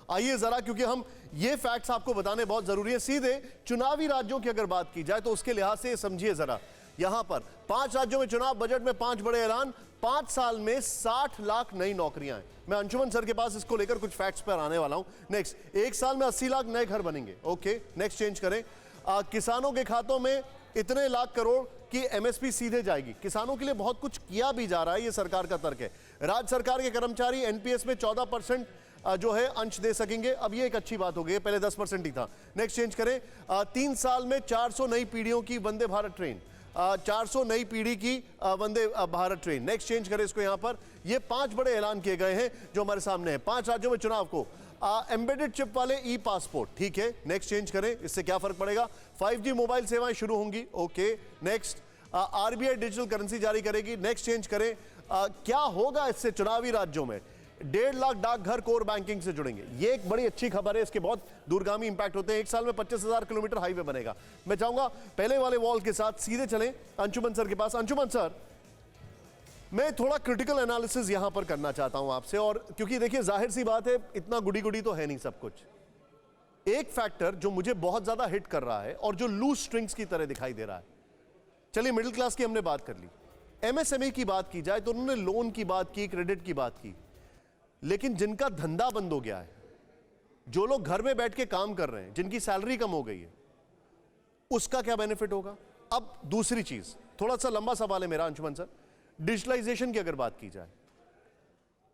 आइए जरा, क्योंकि हम ये फैक्ट्स आपको बताने बहुत जरूरी है। सीधे चुनावी राज्यों की अगर बात की जाए तो उसके लिहाज से समझिए जरा, यहां पर 5 राज्यों में चुनाव, बजट में 5 बड़े ऐलान, 5 साल में 60 लाख नई नौकरियां हैं। मैं अंशुमन सर के पास इसको लेकर कुछ फैक्ट्स पर आने वाला हूं। नेक्स्ट, 1 साल में 80 लाख नए घर बनेंगे। ओके, नेक्स्ट चेंज करें। किसानों के खातों में इतने लाख करोड़ की एमएसपी सीधे जाएगी। किसानों के लिए बहुत कुछ किया भी जा रहा है, ये सरकार का तर्क है। राज्य सरकार के कर्मचारी एनपीएस में 14% जो है अंश दे सकेंगे। अब ये एक अच्छी बात हो गई, पहले 10% ही था। नेक्स्ट चेंज करें। 3 साल में 400 नई पीढ़ियों की वंदे भारत ट्रेन, 400 नई पीढ़ी की Vande Bharat train. Next change करें इसको। यहां पर ये 5 बड़े ऐलान किए गए हैं जो हमारे सामने हैं। 5 राज्यों में चुनाव को एम्बेडेड चिप वाले ई पासपोर्ट, ठीक है। नेक्स्ट चेंज करें, इससे क्या फर्क पड़ेगा? 5G मोबाइल सेवाएं शुरू होंगी। Okay, next. RBI digital currency जारी करेगी। नेक्स्ट चेंज करें। क्या होगा इससे? चुनावी राज्यों में 1.5 लाख डाकघर कोर बैंकिंग से जुड़ेंगे। ये एक बड़ी अच्छी खबर है, इसके बहुत दूरगामी इंपैक्ट होते हैं। 1 साल में 25,000 किलोमीटर हाईवे बनेगा। मैं चाहूंगा पहले वाले वॉल के साथ सीधे चलें अंशुमन सर के पास। अंशुमन सर, मैं थोड़ा क्रिटिकल एनालिसिस यहां पर करना चाहता हूं आपसे, और क्योंकि देखिए जाहिर सी बात है, इतना गुडी गुडी तो है नहीं सब कुछ। एक फैक्टर जो मुझे बहुत ज्यादा हिट कर रहा है और जो लूज स्ट्रिंग्स की तरह दिखाई दे रहा है, चलिए मिडिल क्लास की हमने बात कर ली, एमएसएमई की बात की जाए तो उन्होंने लोन की बात की, क्रेडिट की बात की, लेकिन जिनका धंधा बंद हो गया है, जो लोग घर में बैठ के काम कर रहे हैं, जिनकी सैलरी कम हो गई है, उसका क्या बेनिफिट होगा? अब दूसरी चीज, थोड़ा सा लंबा सवाल है मेरा अंशुमन सर, डिजिटलाइजेशन की अगर बात की जाए,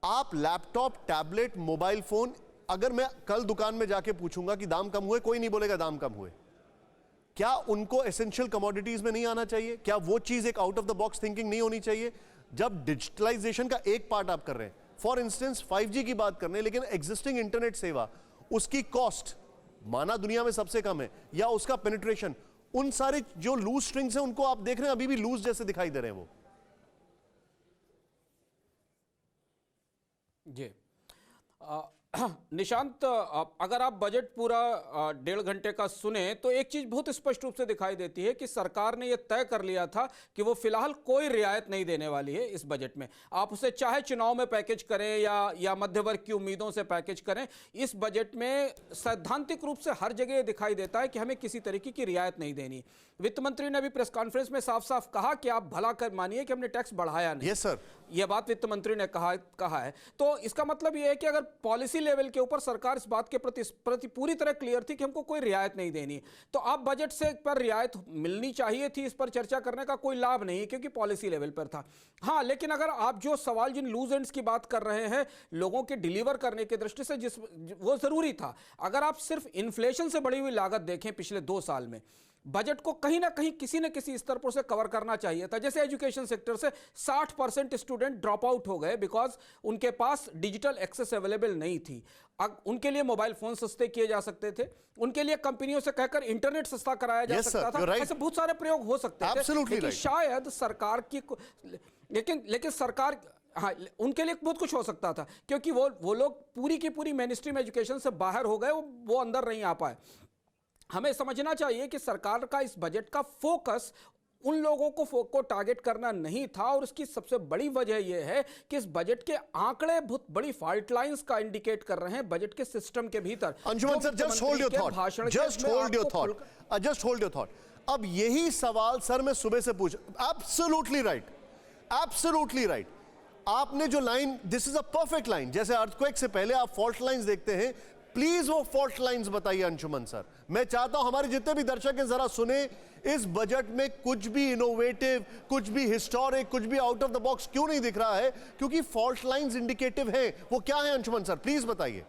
आप लैपटॉप, टैबलेट, मोबाइल फोन, अगर मैं कल दुकान में जाके पूछूंगा कि दाम कम हुए, कोई नहीं बोलेगा दाम कम हुए। क्या उनको एसेंशियल कमोडिटीज में नहीं आना चाहिए? क्या वो चीज एक out of the box thinking नहीं होनी चाहिए? जब डिजिटलाइजेशन का एक पार्ट आप कर रहे हैं, फॉर इंस्टेंस 5G की बात कर रहे हैं, लेकिन एग्जिस्टिंग इंटरनेट सेवा, उसकी कॉस्ट माना दुनिया में सबसे कम है, या उसका पेनिट्रेशन, उन सारे जो लूज स्ट्रिंग्स हैं उनको आप देख रहे हैं अभी भी लूज जैसे दिखाई दे रहे हैं वो। जी निशांत, अगर आप बजट पूरा 1.5 घंटे का सुने तो एक चीज बहुत स्पष्ट रूप से दिखाई देती है कि सरकार ने यह तय कर लिया था कि वो फिलहाल कोई रियायत नहीं देने वाली है इस बजट में। आप उसे चाहे चुनाव में पैकेज करें या मध्य वर्ग की उम्मीदों से पैकेज करें, इस बजट में सैद्धांतिक रूप से हर जगह यह दिखाई देता है कि हमें किसी तरीके की रियायत नहीं देनी। वित्त मंत्री ने भी प्रेस कॉन्फ्रेंस में साफ साफ कहा कि आप भला कर मानिए कि हमने टैक्स बढ़ाया नहीं। यस सर, यह बात वित्त मंत्री ने कहा है। तो इसका मतलब यह है कि अगर पॉलिसी लेवल के ऊपर सरकार इस बात के प्रति पूरी तरह क्लियर थी कि हमको कोई रियायत नहीं देनी, तो अब बजट से पर रियायत मिलनी चाहिए थी, इस पर चर्चा करने का कोई लाभ नहीं क्योंकि पॉलिसी लेवल पर था। हाँ, लेकिन अगर आप जो सवाल जिन लूज एंड्स की बात कर रहे हैं लोगों के डिलीवर करने की दृष्टि से, वो जरूरी था। अगर आप सिर्फ इन्फ्लेशन से बढ़ी हुई लागत देखें पिछले 2 साल में, बजट को कहीं ना कहीं किसी न किसी स्तर पर से कवर करना चाहिए था। जैसे एजुकेशन सेक्टर से 60% स्टूडेंट ड्रॉप आउट हो गए बिकॉज उनके पास डिजिटल एक्सेस अवेलेबल नहीं थी। उनके लिए मोबाइल फोन सस्ते किए जा सकते थे, उनके लिए कंपनियों से कहकर इंटरनेट सस्ता कराया जा सकता था। ऐसे बहुत सारे प्रयोग हो सकते थे, लेकिन शायद सरकार की लेकिन सरकार, हाँ, उनके लिए बहुत कुछ हो सकता था क्योंकि वो लोग पूरी की पूरी मेन स्ट्रीम एजुकेशन से बाहर हो गए, वो अंदर नहीं आ पाए। हमें समझना चाहिए कि सरकार का इस बजट का फोकस उन लोगों को टारगेट करना नहीं था, और उसकी सबसे बड़ी वजह यह है कि इस बजट के आंकड़े बहुत बड़ी फॉल्ट लाइंस का इंडिकेट कर रहे हैं बजट के सिस्टम के भीतर। Anshuman sir, just hold your thought. अब यही सवाल सर मैं सुबह से पूछ, एब्सोल्युटली राइट। आपने जो line, this is a perfect line, जैसे अर्थक्वेक से पहले आप फॉल्ट लाइंस देखते हैं, प्लीज वो फॉल्ट लाइंस बताइए अंशुमन सर। मैं चाहता हूं हमारे जितने भी दर्शक हैं जरा सुने, इस बजट में कुछ भी इनोवेटिव, कुछ भी हिस्टोरिक, कुछ भी आउट ऑफ द बॉक्स क्यों नहीं दिख रहा है? क्योंकि फॉल्ट लाइंस इंडिकेटिव है। वो क्या है अंशुमन सर, प्लीज बताइए।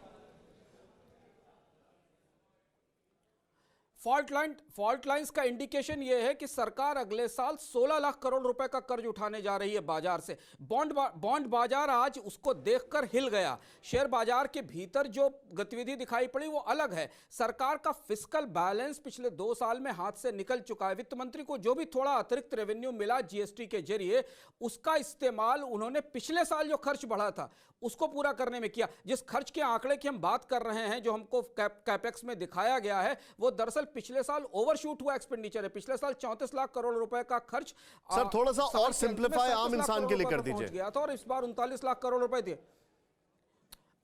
फॉल्ट लाइंस का इंडिकेशन यह है कि सरकार अगले साल 16 लाख करोड़ रुपए का कर्ज उठाने जा रही है बाजार से। बॉन्ड बाजार आज उसको देखकर हिल गया। शेयर बाजार के भीतर जो गतिविधि दिखाई पड़ी वो अलग है। सरकार का फिस्कल बैलेंस पिछले 2 साल में हाथ से निकल चुका है। वित्त मंत्री को जो भी थोड़ा अतिरिक्त रेवेन्यू मिला जीएसटी के जरिए, उसका इस्तेमाल उन्होंने पिछले साल जो खर्च बढ़ा था उसको पूरा करने में किया। जिस खर्च के आंकड़े की हम बात कर रहे हैं, जो हमको कैपेक्स में दिखाया गया है, वो दरअसल पिछले साल ओवरशूट हुआ एक्सपेंडिचर है। पिछले साल 34 लाख करोड़ रुपए का खर्च सर थोड़ा सा और सिंपलीफाई आम इंसान के लिए कर दीजिए गया था, और इस बार 39 लाख करोड़ रुपए थे।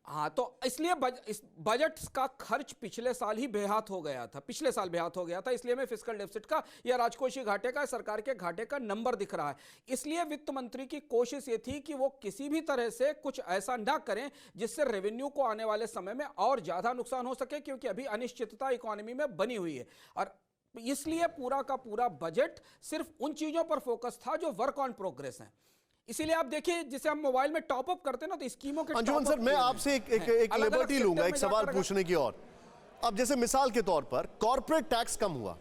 हाँ, तो इसलिए इस बजट का खर्च पिछले साल ही बेहात हो गया था, पिछले साल बेहात हो गया था, इसलिए हमें फिस्कल डेफिसिट का या राजकोषीय घाटे का, सरकार के घाटे का नंबर दिख रहा है। इसलिए वित्त मंत्री की कोशिश ये थी कि वो किसी भी तरह से कुछ ऐसा ना करें जिससे रेवेन्यू को आने वाले समय में और ज्यादा नुकसान हो सके, क्योंकि अभी अनिश्चितता इकोनॉमी में बनी हुई है। और इसलिए पूरा का पूरा बजट सिर्फ उन चीजों पर फोकस था जो वर्क ऑन प्रोग्रेस है। इसीलिए आप देखिए, जिसे हम मोबाइल में टॉप अप करते हैं ना, तो स्कीमों के अंजुमन सर, मैं आपसे एक लिबर्टी लूंगा एक सवाल पूछने की। और अब जैसे मिसाल के तौर पर कॉर्पोरेट टैक्स कम हुआ।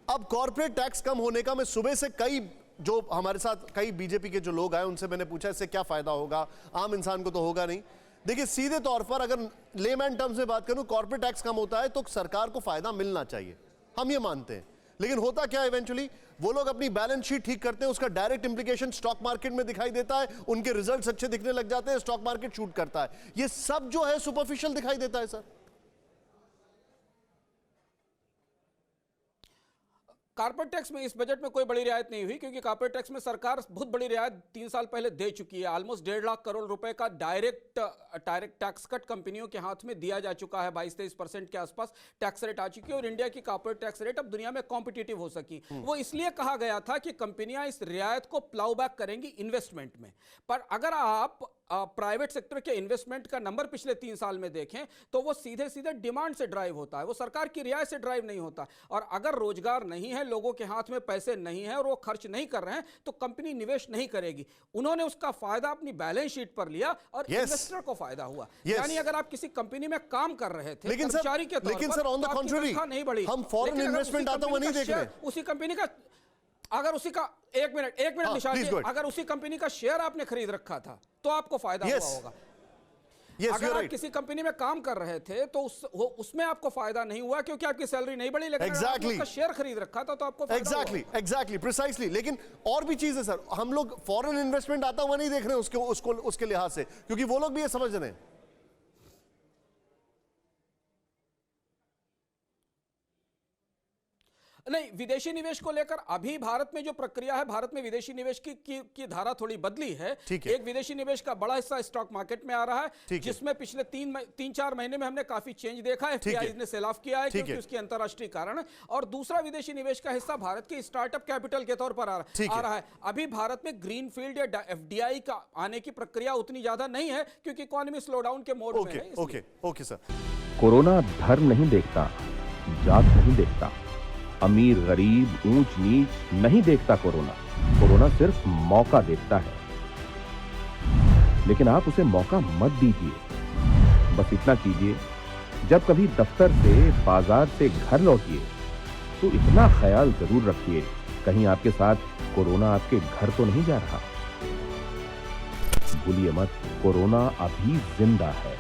अब कॉर्पोरेट टैक्स कम होने का मैं सुबह से कई जो हमारे साथ कई बीजेपी के जो लोग आए उनसे मैंने पूछा इससे क्या फायदा होगा, आम इंसान को तो होगा नहीं। देखिए सीधे तौर पर अगर लेमैन टर्म्स में बात करूं, कॉर्पोरेट टैक्स कम होता है तो सरकार को फायदा मिलना चाहिए, हम ये मानते हैं। लेकिन होता क्या है, इवेंचुअली वो लोग अपनी बैलेंस शीट ठीक करते हैं, उसका डायरेक्ट इंप्लीकेशन स्टॉक मार्केट में दिखाई देता है, उनके रिजल्ट्स अच्छे दिखने लग जाते हैं, स्टॉक मार्केट शूट करता है। ये सब जो है सुपरफिशियल दिखाई देता है सर। कारपोरेट टैक्स में इस बजट में कोई बड़ी रियायत नहीं हुई, क्योंकि कारपोरेट टैक्स में सरकार बहुत बड़ी रियायत 3 साल पहले दे चुकी है। ऑलमोस्ट 1.5 लाख करोड़ रुपए का डायरेक्ट टैक्स कट कंपनियों के हाथ में दिया जा चुका है। 22-23% के आसपास टैक्स रेट आ चुकी है और इंडिया की कारपोरेट टैक्स रेट अब दुनिया में कॉम्पिटिटिव हो सकी। वो इसलिए कहा गया था कि कंपनियां इस रियायत को प्लाउ बैक करेंगी इन्वेस्टमेंट में। पर अगर आप प्राइवेट सेक्टर के इन्वेस्टमेंट का नंबर पिछले 3 साल में देखें तो वो सीधे सीधे डिमांड से ड्राइव होता है, वो सरकार की रियायत से ड्राइव नहीं होता। और अगर रोजगार नहीं है, लोगों के हाथ में पैसे नहीं है और वो खर्च नहीं कर रहे हैं, तो कंपनी निवेश नहीं करेगी। उन्होंने उसका फायदा अपनी बैलेंस शीट पर लिया और इन्वेस्टर को फायदा हुआ। यानी अगर आप किसी कंपनी में काम कर रहे थे कर्मचारी के तौर पर, ऑन द कॉन्ट्ररी नहीं बढ़ी, हम फॉरेन इन्वेस्टमेंट आता हुआ नहीं देख रहे। उसी कंपनी का अगर उसी का एक मिनट निशान जी, अगर उसी कंपनी का शेयर आपने खरीद रखा था तो आपको फायदा हुआ होगा। अगर आप किसी कंपनी में काम कर रहे थे तो उसमें आपको फायदा नहीं हुआ, क्योंकि आपकी सैलरी नहीं बढ़ी। लेकिन अगर आपने उसका शेयर खरीद रखा था तो आपको फायदा हुआ। Exactly precisely. लेकिन और भी चीज है सर, हम लोग फॉरेन इन्वेस्टमेंट आता हुआ नहीं देख रहे हैं उसके लिहाज से, क्योंकि वो लोग भी ये समझ रहे हैं। नहीं, विदेशी निवेश को लेकर अभी भारत में जो प्रक्रिया है, भारत में विदेशी निवेश की धारा थोड़ी बदली है। एक विदेशी निवेश का बड़ा हिस्सा स्टॉक मार्केट में आ रहा है, जिसमें पिछले 3-4 महीने में हमने काफी चेंज देखा है। एफडीआई ने सेल ऑफ किया है क्योंकि उसकी अंतर्राष्ट्रीय कारण। और दूसरा विदेशी निवेश का हिस्सा भारत के स्टार्टअप कैपिटल के तौर पर आ रहा है। अभी भारत में ग्रीनफील्ड या एफडीआई का आने की प्रक्रिया उतनी ज्यादा नहीं है, क्योंकि इकोनॉमी स्लोडाउन के मोड में है। Okay sir. कोरोना धर्म नहीं देखता, जात नहीं देखता, अमीर गरीब ऊंच नीच नहीं देखता। कोरोना सिर्फ मौका देखता है, लेकिन आप उसे मौका मत दीजिए। बस इतना कीजिए, जब कभी दफ्तर से बाजार से घर लौटिए तो इतना ख्याल जरूर रखिए कहीं आपके साथ कोरोना आपके घर तो नहीं जा रहा। भूलिए मत, कोरोना अभी जिंदा है।